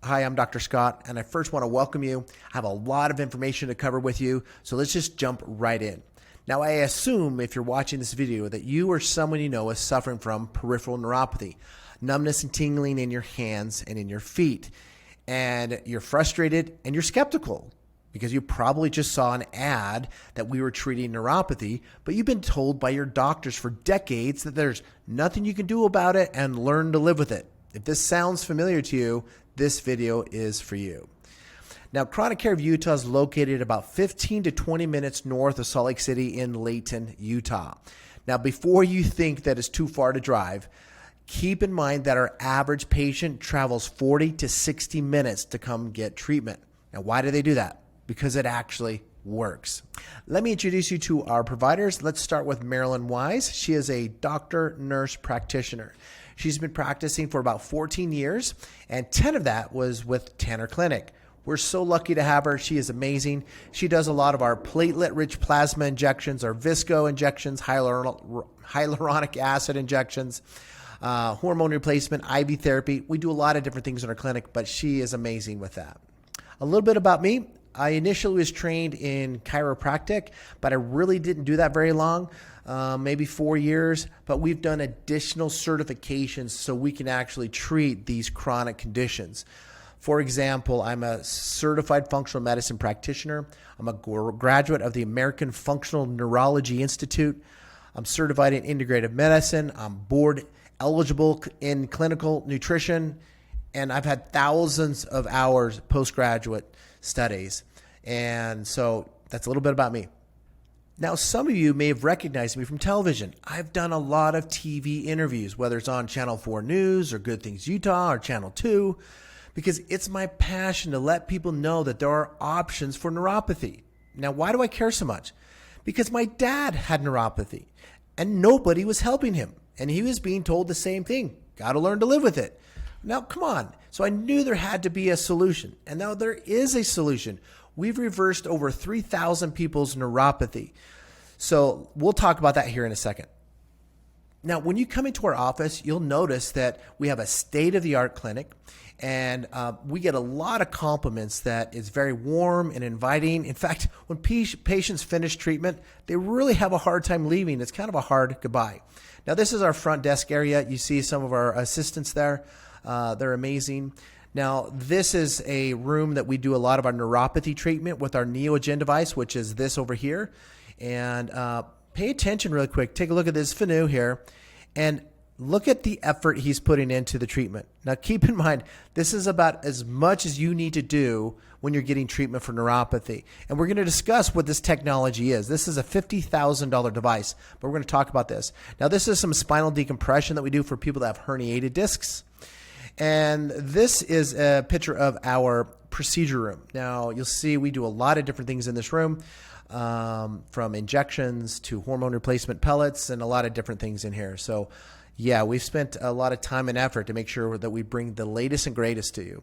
Hi, I'm Dr. Scott, and I first want to welcome you. I have a lot of information to cover with you, so let's just jump right in. Now, I assume if you're watching this video that you or someone you know is suffering from peripheral neuropathy, numbness and tingling in your hands and in your feet, and you're frustrated and you're skeptical because you probably just saw an ad that we were treating neuropathy, but you've been told by your doctors for decades that there's nothing you can do about it and learn to live with it. If this sounds familiar to you, this video is for you. Now, Chronic Care of Utah is located about 15 to 20 minutes north of Salt Lake City in Layton, Utah. Now, before you think that it's too far to drive, keep in mind that our average patient travels 40 to 60 minutes to come get treatment. Now, why do they do that? Because it actually works. Let me introduce you to our providers. Let's start with Marilyn Wise. She is a doctor, nurse practitioner. She's been practicing for about 14 years, and 10 of that was with Tanner Clinic. We're so lucky to have her. She is amazing. She does a lot of our platelet-rich plasma injections, our visco injections, hyaluronic acid injections, hormone replacement, IV therapy. We do a lot of different things in our clinic, but she is amazing with that. A little bit about me. I initially was trained in chiropractic, but I really didn't do that very long, maybe 4 years, but we've done additional certifications so we can actually treat these chronic conditions. For example, I'm a certified functional medicine practitioner. I'm a graduate of the American Functional Neurology Institute. I'm certified in integrative medicine. I'm board eligible in clinical nutrition, and I've had thousands of hours postgraduate studies. And so that's a little bit about me. Now, some of you may have recognized me from television. I've done a lot of TV interviews, whether it's on Channel 4 News or Good Things Utah or Channel 2, because it's my passion to let people know that there are options for neuropathy. Now, why do I care so much? Because my dad had neuropathy and nobody was helping him. And he was being told the same thing. Got to learn to live with it. Now, come on. So I knew there had to be a solution. And now there is a solution. We've reversed over 3,000 people's neuropathy. So we'll talk about that here in a second. Now, when you come into our office, you'll notice that we have a state-of-the-art clinic, and we get a lot of compliments that it's very warm and inviting. In fact, when patients finish treatment, they really have a hard time leaving. It's kind of a hard goodbye. Now, this is our front desk area. You see some of our assistants there. They're amazing. Now, this is a room that we do a lot of our neuropathy treatment with our NeoGen device, which is this over here. And pay attention really quick. Take a look at this Fanu here and look at the effort he's putting into the treatment. Now, keep in mind, this is about as much as you need to do when you're getting treatment for neuropathy. And we're going to discuss what this technology is. This is a $50,000 device, but we're going to talk about this. Now, this is some spinal decompression that we do for people that have herniated discs. And this is a picture of our procedure room. Now, you'll see we do a lot of different things in this room, from injections to hormone replacement pellets and a lot of different things in here. So, yeah, we've spent a lot of time and effort to make sure that we bring the latest and greatest to you.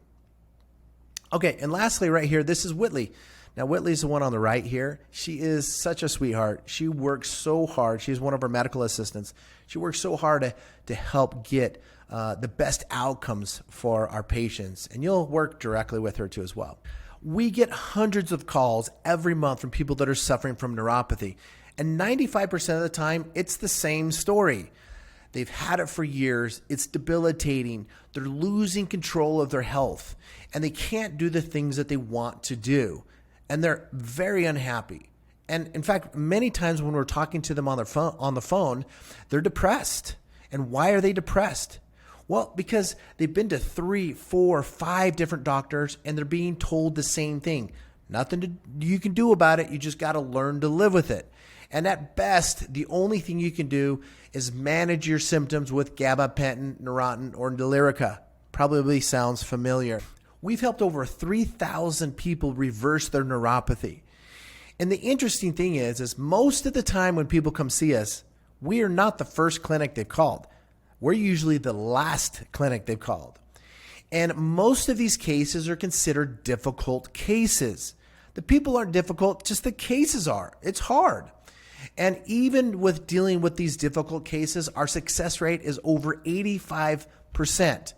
Okay, and lastly right here, this is Whitley. Now, Whitley's the one on the right here. She is such a sweetheart. She works so hard. She's one of our medical assistants. She works so hard to help get the best outcomes for our patients, and you'll work directly with her too as well. We get hundreds of calls every month from people that are suffering from neuropathy, and 95% of the time, it's the same story. They've had it for years. It's debilitating. They're losing control of their health, and they can't do the things that they want to do, and they're very unhappy. And in fact, many times when we're talking to them on the phone, they're depressed. And why are they depressed? Well, because they've been to 3, 4, 5 different doctors and they're being told the same thing. Nothing you can do about it. You just got to learn to live with it. And at best, the only thing you can do is manage your symptoms with gabapentin, Neurontin, or Lyrica. Probably sounds familiar. We've helped over 3,000 people reverse their neuropathy. And the interesting thing is most of the time when people come see us, we are not the first clinic they've called. We're usually the last clinic they've called. And most of these cases are considered difficult cases. The people aren't difficult, just the cases are. It's hard. And even with dealing with these difficult cases, our success rate is over 85%.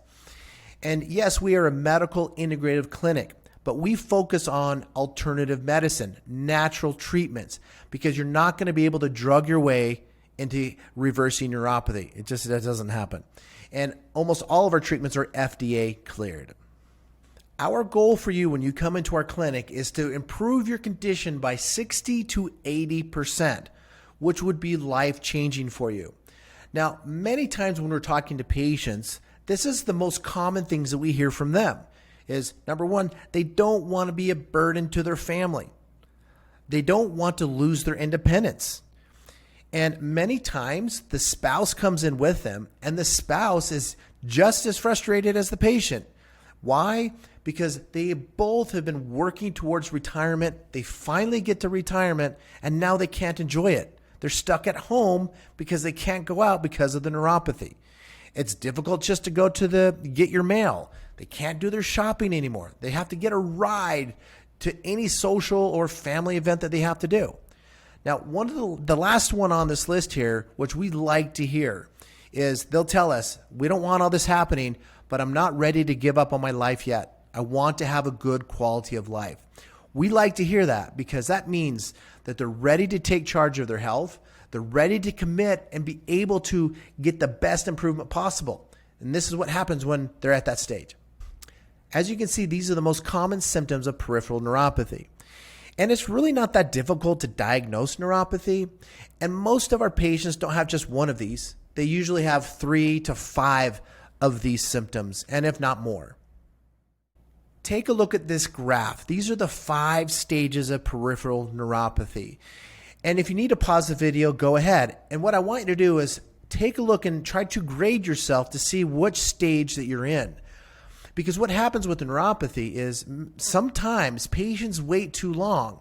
And yes, we are a medical integrative clinic, but we focus on alternative medicine, natural treatments, because you're not going to be able to drug your way into reversing neuropathy. That doesn't happen. And almost all of our treatments are FDA cleared. Our goal for you when you come into our clinic is to improve your condition by 60 to 80%, which would be life-changing for you. Now, many times when we're talking to patients, this is the most common things that we hear from them is, number one, they don't want to be a burden to their family. They don't want to lose their independence. And many times the spouse comes in with them and the spouse is just as frustrated as the patient. Why? Because they both have been working towards retirement. They finally get to retirement and now they can't enjoy it. They're stuck at home because they can't go out because of the neuropathy. It's difficult just to go to get your mail. They can't do their shopping anymore. They have to get a ride to any social or family event that they have to do. Now, one of the last one on this list here, which we like to hear, is they'll tell us, we don't want all this happening, but I'm not ready to give up on my life yet. I want to have a good quality of life. We like to hear that because that means that they're ready to take charge of their health. They're ready to commit and be able to get the best improvement possible. And this is what happens when they're at that stage. As you can see, these are the most common symptoms of peripheral neuropathy. And it's really not that difficult to diagnose neuropathy. And most of our patients don't have just one of these. They usually have 3 to 5 of these symptoms, and if not more. Take a look at this graph. These are the 5 stages of peripheral neuropathy. And if you need to pause the video, go ahead. And what I want you to do is take a look and try to grade yourself to see which stage that you're in. Because what happens with the neuropathy is sometimes patients wait too long.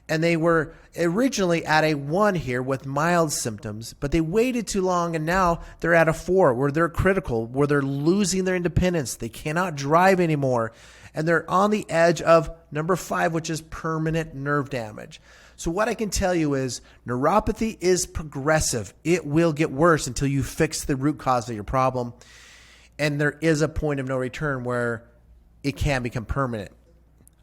And they were originally at a 1 here with mild symptoms, but they waited too long and now they're at a 4 where they're critical, where they're losing their independence. They cannot drive anymore. And they're on the edge of number 5, which is permanent nerve damage. So what I can tell you is neuropathy is progressive. It will get worse until you fix the root cause of your problem. And there is a point of no return where it can become permanent.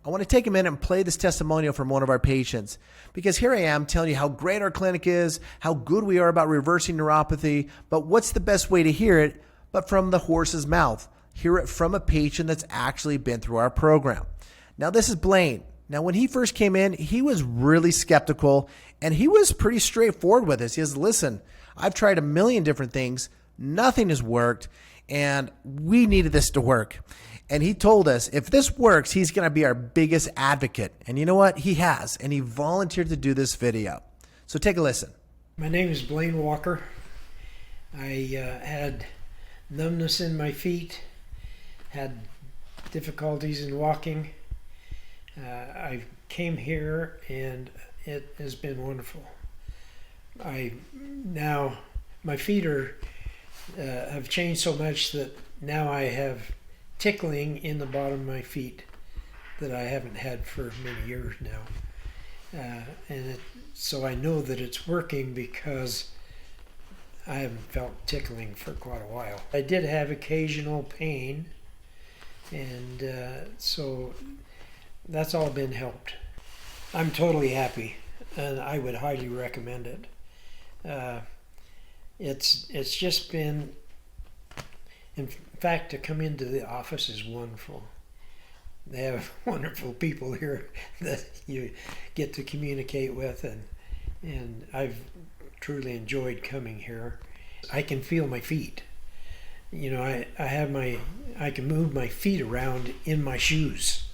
I want to take a minute and play this testimonial from one of our patients because here I am telling you how great our clinic is, how good we are about reversing neuropathy, but what's the best way to hear it but from the horse's mouth? Hear it from a patient that's actually been through our program. Now this is Blaine. Now when he first came in, he was really skeptical and he was pretty straightforward with us. He says, listen, I've tried a million different things. Nothing has worked. And we needed this to work. And he told us if this works, he's going to be our biggest advocate. And you know what? He has. And he volunteered to do this video. So take a listen. My name is Blaine Walker. I had numbness in my feet, had difficulties in walking. I came here and it has been wonderful. Now my feet have changed so much that now I have tickling in the bottom of my feet that I haven't had for many years now. So I know that it's working because I haven't felt tickling for quite a while. I did have occasional pain, and so that's all been helped. I'm totally happy, and I would highly recommend it. It's just been, in fact, to come into the office is wonderful. They have wonderful people here that you get to communicate with, and I've truly enjoyed coming here. I can feel my feet. You know, I can move my feet around in my shoes.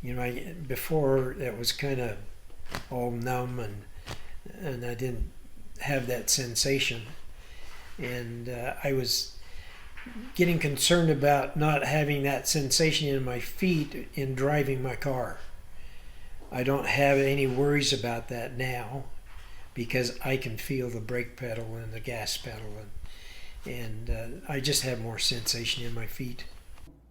You know, before it was kind of all numb and I didn't have that sensation, and I was getting concerned about not having that sensation in my feet in driving my car. I don't have any worries about that now because I can feel the brake pedal and the gas pedal, and I just have more sensation in my feet.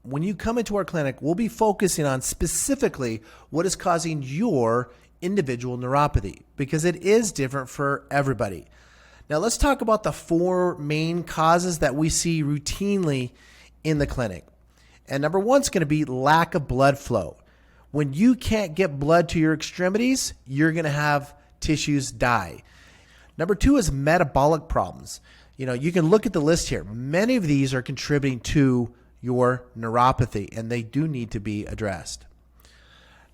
When you come into our clinic, we'll be focusing on specifically what is causing your individual neuropathy because it is different for everybody. Now let's talk about the 4 main causes that we see routinely in the clinic. And number one is going to be lack of blood flow. When you can't get blood to your extremities, you're going to have tissues die. Number two is metabolic problems. You can look at the list here. Many of these are contributing to your neuropathy, and they do need to be addressed.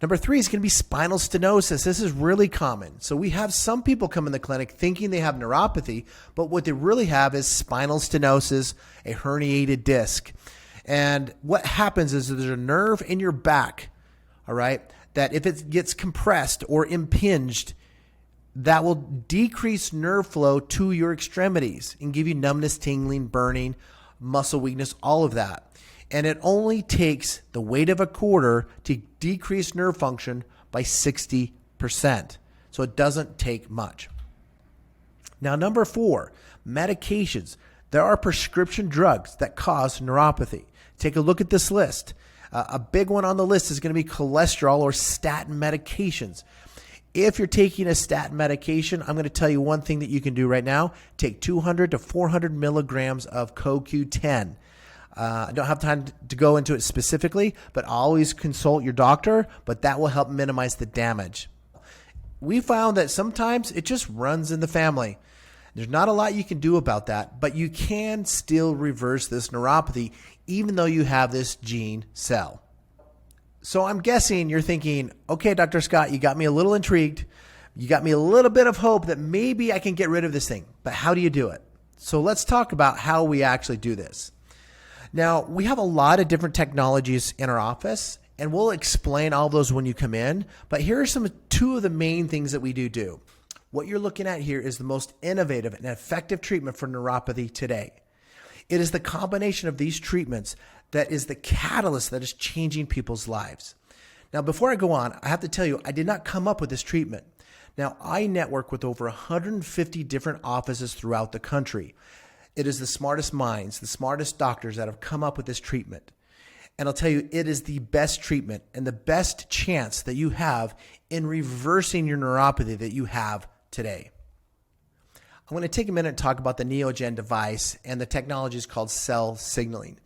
Number three is going to be spinal stenosis. This is really common. So we have some people come in the clinic thinking they have neuropathy, but what they really have is spinal stenosis, a herniated disc. And what happens is there's a nerve in your back, all right, that if it gets compressed or impinged, that will decrease nerve flow to your extremities and give you numbness, tingling, burning, muscle weakness, all of that. And it only takes the weight of a quarter to decrease nerve function by 60%. So it doesn't take much. Now, number four, medications. There are prescription drugs that cause neuropathy. Take a look at this list. A big one on the list is going to be cholesterol or statin medications. If you're taking a statin medication, I'm going to tell you one thing that you can do right now. Take 200 to 400 milligrams of CoQ10. I don't have time to go into it specifically, but always consult your doctor, but that will help minimize the damage. We found that sometimes it just runs in the family. There's not a lot you can do about that, but you can still reverse this neuropathy even though you have this gene cell. So I'm guessing you're thinking, okay, Dr. Scott, you got me a little intrigued. You got me a little bit of hope that maybe I can get rid of this thing, but how do you do it? So let's talk about how we actually do this. Now, we have a lot of different technologies in our office, and we'll explain all those when you come in, but here are two of the main things that we do. What you're looking at here is the most innovative and effective treatment for neuropathy today. It is the combination of these treatments that is the catalyst that is changing people's lives. Now, before I go on, I have to tell you, I did not come up with this treatment. Now, I network with over 150 different offices throughout the country. It is the smartest minds, the smartest doctors that have come up with this treatment. And I'll tell you, it is the best treatment and the best chance that you have in reversing your neuropathy that you have today. I'm going to take a minute and talk about the NeoGen device and the technology is called cell signaling.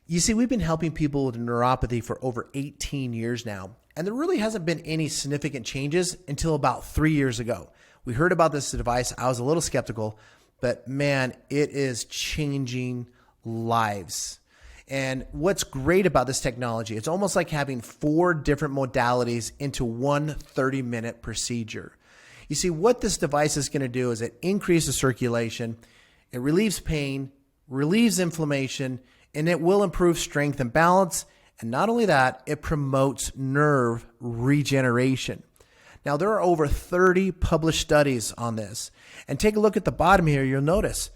You see, we've been helping people with neuropathy for over 18 years now, and there really hasn't been any significant changes until about 3 years ago. We heard about this device. I was a little skeptical, but man, it is changing lives. And what's great about this technology, it's almost like having 4 different modalities into one 30-minute procedure. You see, what this device is going to do is it increases circulation, it relieves pain, relieves inflammation, and it will improve strength and balance. And not only that, it promotes nerve regeneration. Now, there are over 30 published studies on this. And take a look at the bottom here, you'll notice,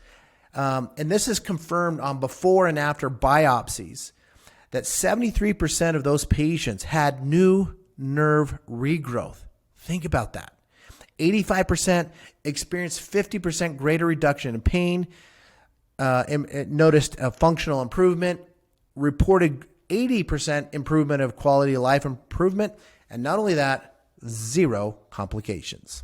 and this is confirmed on before and after biopsies, that 73% of those patients had new nerve regrowth. Think about that. 85% experienced 50% greater reduction in pain, noticed a functional improvement, reported 80% improvement of quality of life improvement, and not only that, 0 complications.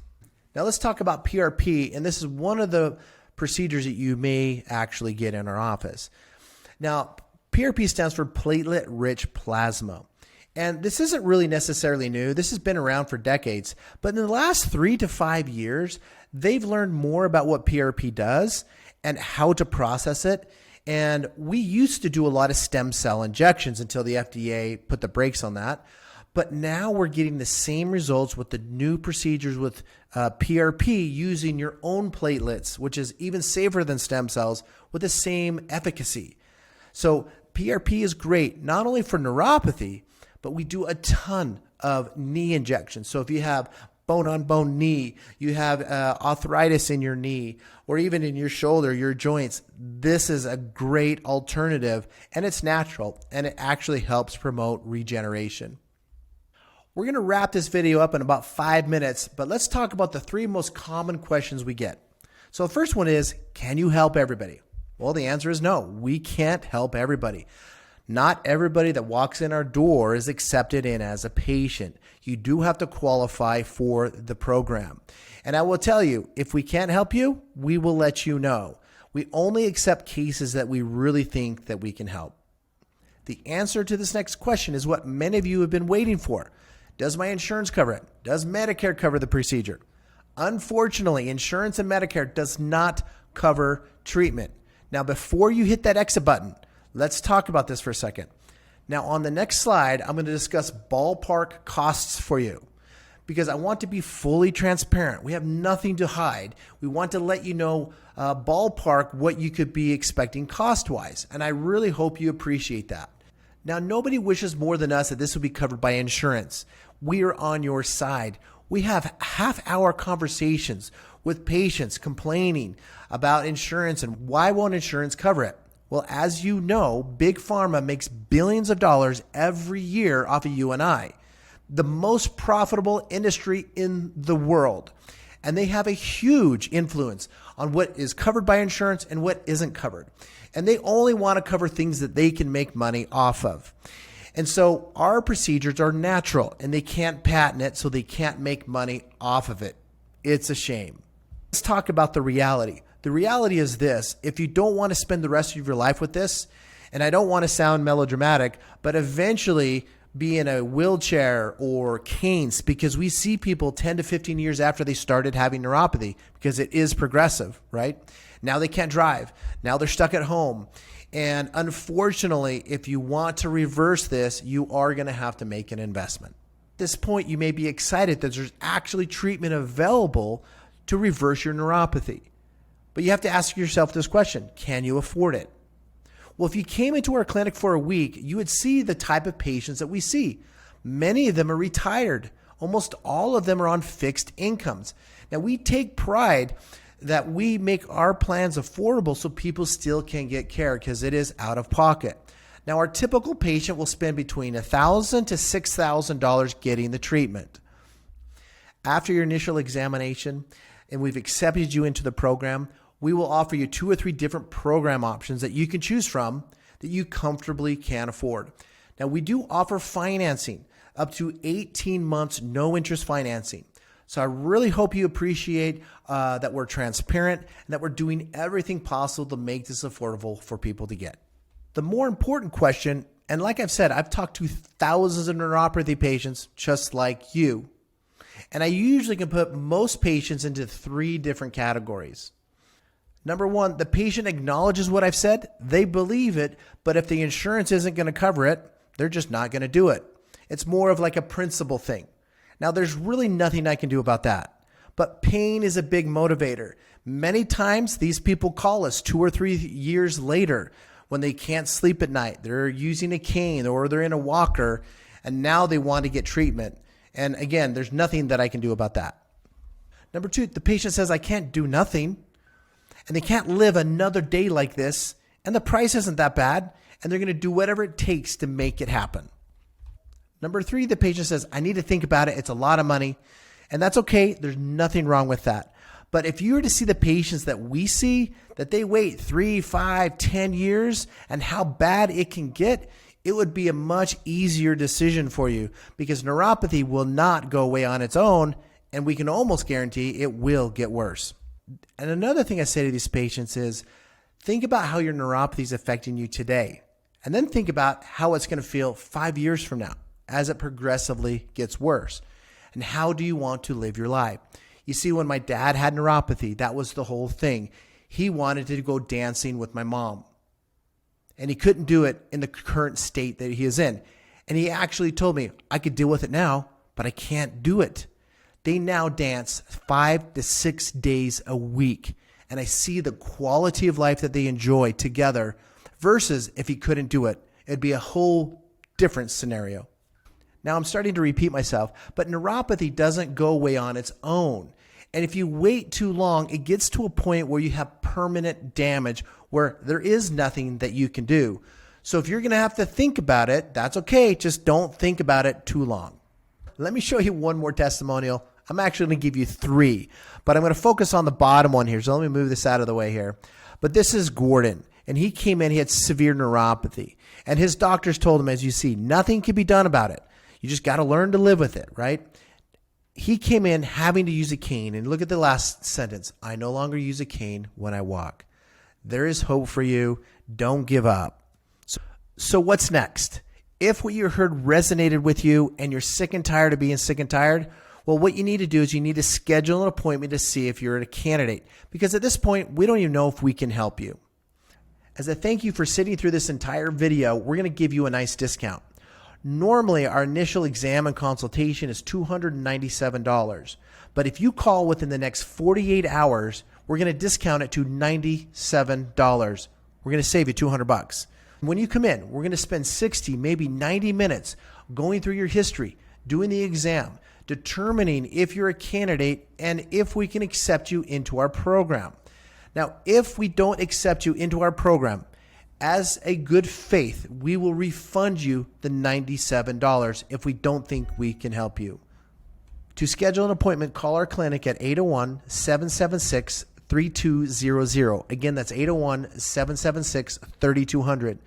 Now let's talk about PRP, and this is one of the procedures that you may actually get in our office. Now, PRP stands for platelet-rich plasma. And this isn't really necessarily new. This has been around for decades. But in the last 3 to 5 years, they've learned more about what PRP does and how to process it. And we used to do a lot of stem cell injections until the FDA put the brakes on that. But now we're getting the same results with the new procedures with PRP using your own platelets, which is even safer than stem cells with the same efficacy. So PRP is great, not only for neuropathy, but we do a ton of knee injections. So if you have bone-on-bone knee, you have arthritis in your knee, or even in your shoulder, your joints, this is a great alternative, and it's natural, and it actually helps promote regeneration. We're going to wrap this video up in about 5 minutes, but let's talk about the 3 most common questions we get. So the first one is, can you help everybody? Well, the answer is no. We can't help everybody. Not everybody that walks in our door is accepted in as a patient. You do have to qualify for the program. And I will tell you, if we can't help you, we will let you know. We only accept cases that we really think that we can help. The answer to this next question is what many of you have been waiting for. Does my insurance cover it? Does Medicare cover the procedure? Unfortunately, insurance and Medicare does not cover treatment. Now, before you hit that exit button, let's talk about this for a second. Now, on the next slide, I'm going to discuss ballpark costs for you because I want to be fully transparent. We have nothing to hide. We want to let you know ballpark what you could be expecting cost-wise, and I really hope you appreciate that. Now, nobody wishes more than us that this will be covered by insurance. We are on your side. We have half-hour conversations with patients complaining about insurance and why won't insurance cover it. Well, as you know, Big Pharma makes billions of dollars every year off of you and I, the most profitable industry in the world. And they have a huge influence on what is covered by insurance and what isn't covered. And they only want to cover things that they can make money off of. And so our procedures are natural and they can't patent it, so they can't make money off of it. It's a shame. Let's talk about the reality. The reality is this: if you don't want to spend the rest of your life with this, and I don't want to sound melodramatic, but eventually be in a wheelchair or canes, because we see people 10 to 15 years after they started having neuropathy, because it is progressive, right? Now they can't drive. Now they're stuck at home. And unfortunately, if you want to reverse this, you are going to have to make an investment. At this point, you may be excited that there's actually treatment available to reverse your neuropathy. But you have to ask yourself this question: can you afford it? Well, if you came into our clinic for a week, you would see the type of patients that we see. Many of them are retired. Almost all of them are on fixed incomes. Now, we take pride that we make our plans affordable so people still can get care because it is out of pocket. Now, our typical patient will spend between $1,000 to $6,000 getting the treatment. After your initial examination and we've accepted you into the program, we will offer you 2 or 3 different program options that you can choose from that you comfortably can afford. Now, we do offer financing up to 18 months, no interest financing. So I really hope you appreciate that we're transparent and that we're doing everything possible to make this affordable for people to get. The more important question, and like I've said, I've talked to thousands of neuropathy patients just like you, and I usually can put most patients into 3 different categories. Number 1, the patient acknowledges what I've said, they believe it, but if the insurance isn't going to cover it, they're just not going to do it. It's more of like a principle thing. Now, there's really nothing I can do about that, but pain is a big motivator. Many times these people call us 2 or 3 years later when they can't sleep at night. They're using a cane or they're in a walker, and now they want to get treatment. And again, there's nothing that I can do about that. Number 2, the patient says, I can't do nothing. And they can't live another day like this, and the price isn't that bad, and they're going to do whatever it takes to make it happen. Number 3, the patient says, I need to think about it. It's a lot of money, and that's okay. There's nothing wrong with that. But if you were to see the patients that we see, that they wait 3, 5, 10 years, and how bad it can get, it would be a much easier decision for you because neuropathy will not go away on its own, and we can almost guarantee it will get worse. And another thing I say to these patients is think about how your neuropathy is affecting you today, and then think about how it's going to feel 5 years from now as it progressively gets worse. And how do you want to live your life? You see, when my dad had neuropathy, that was the whole thing. He wanted to go dancing with my mom, and he couldn't do it in the current state that he is in. And he actually told me, I could deal with it now, but I can't do it. They now dance 5 to 6 days a week. And I see the quality of life that they enjoy together versus if he couldn't do it, it'd be a whole different scenario. Now I'm starting to repeat myself, but neuropathy doesn't go away on its own. And if you wait too long, it gets to a point where you have permanent damage where there is nothing that you can do. So if you're going to have to think about it, that's okay. Just don't think about it too long. Let me show you one more testimonial. I'm actually going to give you 3, but I'm going to focus on the bottom one here. So let me move this out of the way here. But this is Gordon, and he came in, he had severe neuropathy, and his doctors told him, as you see, nothing can be done about it. You just got to learn to live with it, right? He came in having to use a cane, and look at the last sentence. I no longer use a cane when I walk. There is hope for you. Don't give up. So what's next? If what you heard resonated with you and you're sick and tired of being sick and tired, well, what you need to do is you need to schedule an appointment to see if you're a candidate, because at this point, we don't even know if we can help you. As a thank you for sitting through this entire video, we're going to give you a nice discount. Normally, our initial exam and consultation is $297, but if you call within the next 48 hours, we're going to discount it to $97. We're going to save you $200. When you come in, we're going to spend 60, maybe 90 minutes going through your history, doing the exam, determining if you're a candidate and if we can accept you into our program. Now, if we don't accept you into our program, as a good faith, we will refund you the $97 if we don't think we can help you. To schedule an appointment, call our clinic at 801-776-3200. Again, that's 801-776-3200.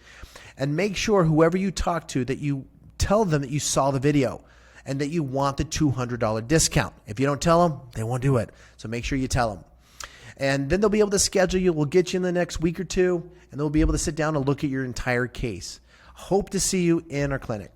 And make sure whoever you talk to that you tell them that you saw the video and that you want the $200 discount. If you don't tell them, they won't do it. So make sure you tell them. And then they'll be able to schedule you. We'll get you in the next week or two, and they'll be able to sit down and look at your entire case. Hope to see you in our clinic.